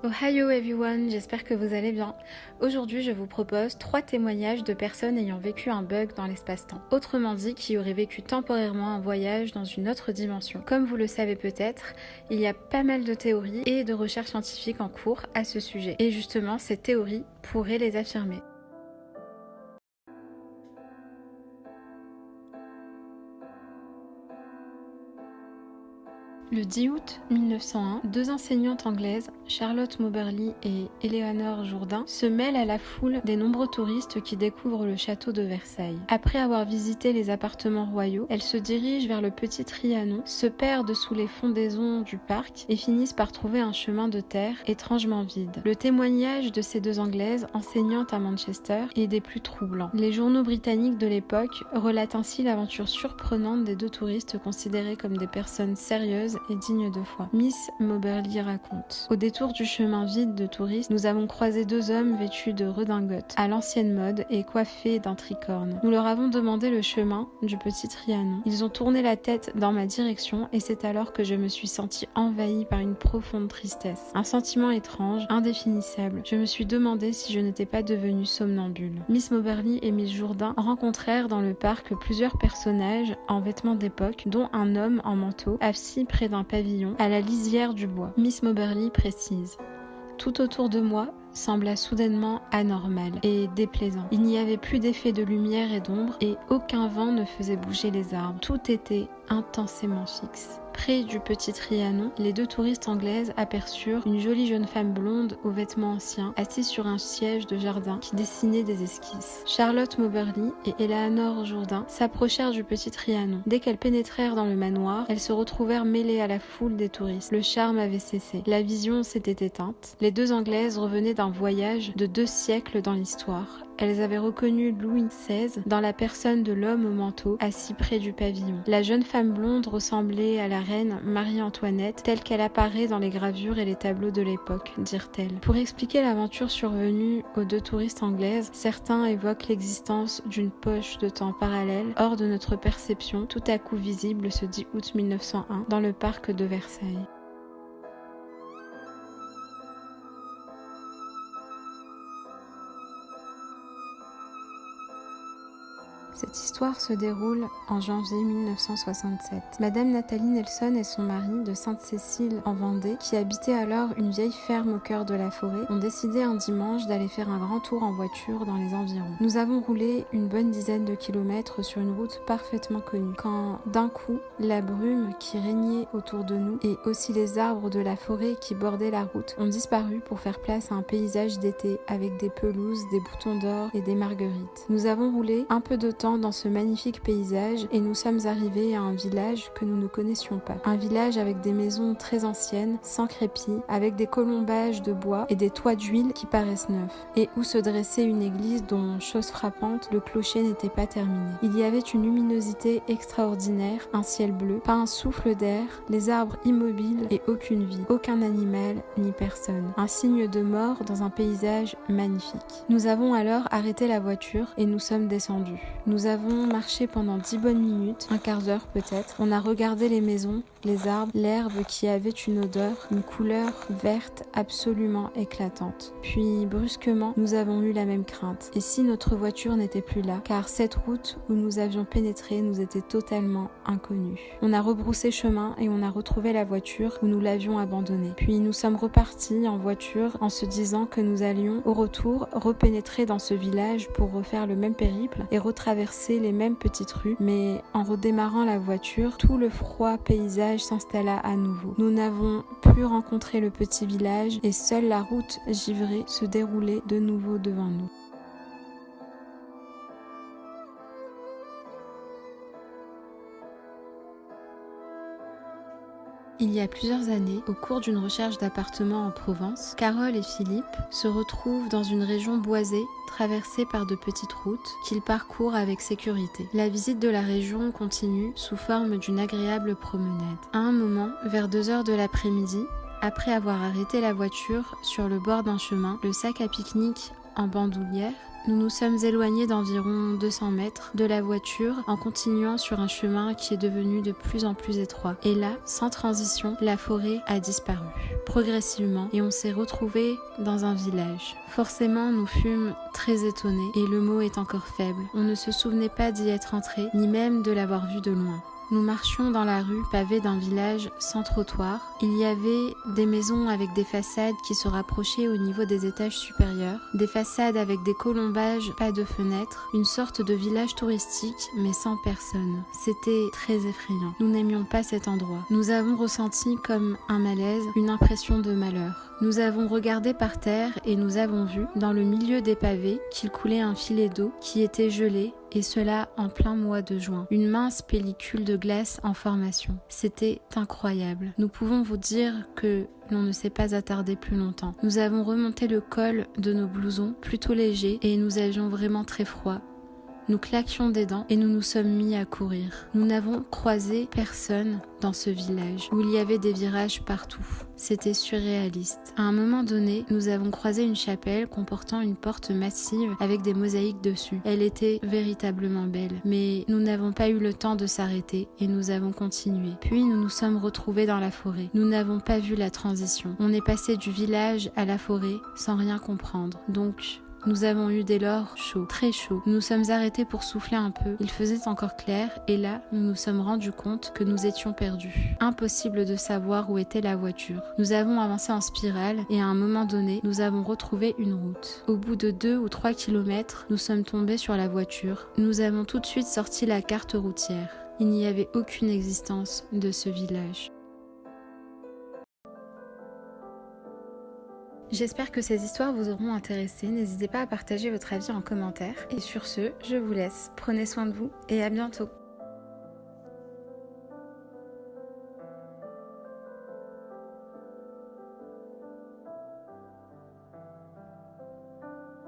Ohio everyone, j'espère que vous allez bien. Aujourd'hui, je vous propose 3 témoignages de personnes ayant vécu un bug dans l'espace-temps. Autrement dit, qui auraient vécu temporairement un voyage dans une autre dimension. Comme vous le savez peut-être, il y a pas mal de théories et de recherches scientifiques en cours à ce sujet. Et justement, ces théories pourraient les affirmer. Le 10 août 1901, 2 enseignantes anglaises, Charlotte Moberly et Eleanor Jourdain, se mêlent à la foule des nombreux touristes qui découvrent le château de Versailles. Après avoir visité les appartements royaux, elles se dirigent vers le petit Trianon, se perdent sous les fondaisons du parc et finissent par trouver un chemin de terre étrangement vide. Le témoignage de ces 2 Anglaises, enseignantes à Manchester, est des plus troublants. Les journaux britanniques de l'époque relatent ainsi l'aventure surprenante des 2 touristes considérés comme des personnes sérieuses et digne de foi. Miss Moberly raconte: au détour du chemin vide de touristes, nous avons croisé 2 hommes vêtus de redingotes, à l'ancienne mode et coiffés d'un tricorne. Nous leur avons demandé le chemin du petit Trianon. Ils ont tourné la tête dans ma direction et c'est alors que je me suis sentie envahie par une profonde tristesse. Un sentiment étrange, indéfinissable. Je me suis demandé si je n'étais pas devenue somnambule. Miss Moberly et Miss Jourdain rencontrèrent dans le parc plusieurs personnages en vêtements d'époque, dont un homme en manteau, assis près d'un pavillon à la lisière du bois. Miss Moberly précise: tout autour de moi sembla soudainement anormal et déplaisant. Il n'y avait plus d'effet de lumière et d'ombre et aucun vent ne faisait bouger les arbres. Tout était intensément fixe. Près du petit Trianon, les 2 touristes anglaises aperçurent une jolie jeune femme blonde aux vêtements anciens, assise sur un siège de jardin qui dessinait des esquisses. Charlotte Moberly et Eleanor Jourdain s'approchèrent du petit Trianon. Dès qu'elles pénétrèrent dans le manoir, elles se retrouvèrent mêlées à la foule des touristes. Le charme avait cessé. La vision s'était éteinte. Les 2 Anglaises revenaient d'un voyage de 2 siècles dans l'histoire. Elles avaient reconnu Louis XVI dans la personne de l'homme au manteau assis près du pavillon. La jeune femme blonde ressemblait à la reine Marie-Antoinette telle qu'elle apparaît dans les gravures et les tableaux de l'époque, dirent-elles. Pour expliquer l'aventure survenue aux 2 touristes anglaises, certains évoquent l'existence d'une poche de temps parallèle hors de notre perception, tout à coup visible ce 10 août 1901 dans le parc de Versailles. Cette histoire se déroule en janvier 1967. Madame Nathalie Nelson et son mari de Sainte-Cécile en Vendée, qui habitaient alors une vieille ferme au cœur de la forêt, ont décidé un dimanche d'aller faire un grand tour en voiture dans les environs. Nous avons roulé une bonne dizaine de kilomètres sur une route parfaitement connue, quand d'un coup, la brume qui régnait autour de nous et aussi les arbres de la forêt qui bordaient la route ont disparu pour faire place à un paysage d'été avec des pelouses, des boutons d'or et des marguerites. Nous avons roulé un peu de temps dans ce magnifique paysage et nous sommes arrivés à un village que nous ne connaissions pas. Un village avec des maisons très anciennes, sans crépi, avec des colombages de bois et des toits d'huile qui paraissent neufs, et où se dressait une église dont, chose frappante, le clocher n'était pas terminé. Il y avait une luminosité extraordinaire, un ciel bleu, pas un souffle d'air, les arbres immobiles et aucune vie, aucun animal ni personne. Un signe de mort dans un paysage magnifique. Nous avons alors arrêté la voiture et nous sommes descendus. Nous avons marché pendant 10 bonnes minutes, un quart d'heure peut-être. On a regardé les maisons, les arbres, l'herbe qui avait une odeur, une couleur verte absolument éclatante. Puis brusquement, nous avons eu la même crainte. Et si notre voiture n'était plus là? Car cette route où nous avions pénétré nous était totalement inconnue. On a rebroussé chemin et on a retrouvé la voiture où nous l'avions abandonnée. Puis nous sommes repartis en voiture en se disant que nous allions au retour repénétrer dans ce village pour refaire le même périple et retraverser les mêmes petites rues, mais en redémarrant la voiture, tout le froid paysage s'installa à nouveau. Nous n'avons pu rencontrer le petit village et seule la route givrée se déroulait de nouveau devant nous. Il y a plusieurs années, au cours d'une recherche d'appartements en Provence, Carole et Philippe se retrouvent dans une région boisée, traversée par de petites routes, qu'ils parcourent avec sécurité. La visite de la région continue sous forme d'une agréable promenade. À un moment, vers 2 heures de l'après-midi, après avoir arrêté la voiture sur le bord d'un chemin, le sac à pique-nique en bandoulière, nous nous sommes éloignés d'environ 200 mètres de la voiture en continuant sur un chemin qui est devenu de plus en plus étroit. Et là, sans transition, la forêt a disparu progressivement et on s'est retrouvés dans un village. Forcément, nous fûmes très étonnés et le mot est encore faible. On ne se souvenait pas d'y être entré, ni même de l'avoir vu de loin. Nous marchions dans la rue pavée d'un village sans trottoir. Il y avait des maisons avec des façades qui se rapprochaient au niveau des étages supérieurs, des façades avec des colombages, pas de fenêtres, une sorte de village touristique mais sans personne. C'était très effrayant. Nous n'aimions pas cet endroit. Nous avons ressenti comme un malaise, une impression de malheur. Nous avons regardé par terre et nous avons vu, dans le milieu des pavés, qu'il coulait un filet d'eau qui était gelé, et cela en plein mois de juin. Une mince pellicule de glace en formation. C'était incroyable. Nous pouvons vous dire que l'on ne s'est pas attardé plus longtemps. Nous avons remonté le col de nos blousons, plutôt légers, et nous avions vraiment très froid. Nous claquions des dents et nous nous sommes mis à courir. Nous n'avons croisé personne dans ce village où il y avait des virages partout. C'était surréaliste. À un moment donné, nous avons croisé une chapelle comportant une porte massive avec des mosaïques dessus. Elle était véritablement belle, mais nous n'avons pas eu le temps de s'arrêter et nous avons continué. Puis nous nous sommes retrouvés dans la forêt. Nous n'avons pas vu la transition. On est passé du village à la forêt sans rien comprendre. Donc, nous avons eu dès lors chaud, très chaud. Nous nous sommes arrêtés pour souffler un peu. Il faisait encore clair et là, nous nous sommes rendus compte que nous étions perdus. Impossible de savoir où était la voiture. Nous avons avancé en spirale et à un moment donné, nous avons retrouvé une route. Au bout de 2 ou 3 kilomètres, nous sommes tombés sur la voiture. Nous avons tout de suite sorti la carte routière. Il n'y avait aucune existence de ce village. J'espère que ces histoires vous auront intéressé. N'hésitez pas à partager votre avis en commentaire. Et sur ce, je vous laisse. Prenez soin de vous et à bientôt.